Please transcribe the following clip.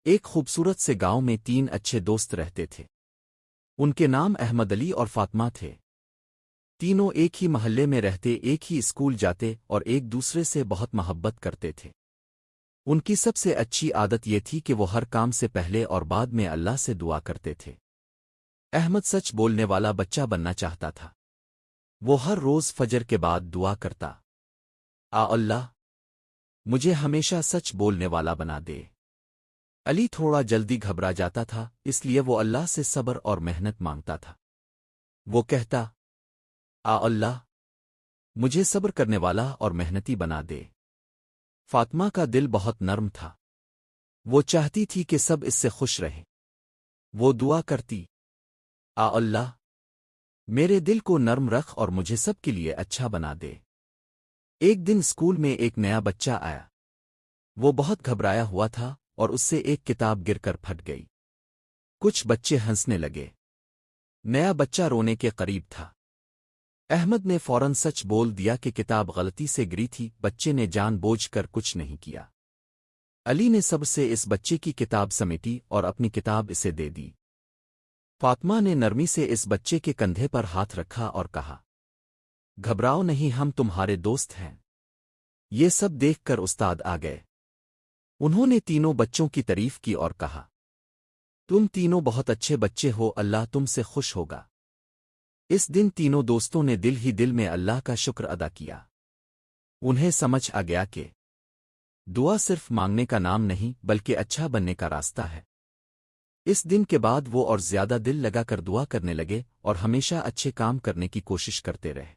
ایک خوبصورت سے گاؤں میں 3 اچھے دوست رہتے تھے۔ ان کے نام احمد علی اور فاطمہ تھے۔ تینوں ایک ہی محلے میں رہتے، ایک ہی اسکول جاتے اور ایک دوسرے سے بہت محبت کرتے تھے۔ ان کی سب سے اچھی عادت یہ تھی کہ وہ ہر کام سے پہلے اور بعد میں اللہ سے دعا کرتے تھے۔ احمد سچ بولنے والا بچہ بننا چاہتا تھا۔ وہ ہر روز فجر کے بعد دعا کرتا، اللہ مجھے ہمیشہ سچ بولنے والا بنا دے۔ علی تھوڑا جلدی گھبرا جاتا تھا، اس لیے وہ اللہ سے صبر اور محنت مانگتا تھا۔ وہ کہتا، اللہ مجھے صبر کرنے والا اور محنتی بنا دے۔ فاطمہ کا دل بہت نرم تھا۔ وہ چاہتی تھی کہ سب اس سے خوش رہیں۔ وہ دعا کرتی، اللہ میرے دل کو نرم رکھ اور مجھے سب کے لیے اچھا بنا دے۔ ایک دن اسکول میں ایک نیا بچہ آیا۔ وہ بہت گھبرایا ہوا تھا اور اس سے ایک کتاب گر کر پھٹ گئی۔ کچھ بچے ہنسنے لگے۔ نیا بچہ رونے کے قریب تھا۔ احمد نے فوراً سچ بول دیا کہ کتاب غلطی سے گری تھی، بچے نے جان بوجھ کر کچھ نہیں کیا۔ علی نے صبر سے اس بچے کی کتاب سمیٹی اور اپنی کتاب اسے دے دی۔ فاطمہ نے نرمی سے اس بچے کے کندھے پر ہاتھ رکھا اور کہا، گھبراؤ نہیں، ہم تمہارے دوست ہیں۔ یہ سب دیکھ کر استاد آ گئے۔ انہوں نے تینوں بچوں کی تعریف کی اور کہا، تم تینوں بہت اچھے بچے ہو، اللہ تم سے خوش ہوگا۔ اس دن تینوں دوستوں نے دل ہی دل میں اللہ کا شکر ادا کیا۔ انہیں سمجھ آ گیا کہ دعا صرف مانگنے کا نام نہیں بلکہ اچھا بننے کا راستہ ہے۔ اس دن کے بعد وہ اور زیادہ دل لگا کر دعا کرنے لگے اور ہمیشہ اچھے کام کرنے کی کوشش کرتے رہے۔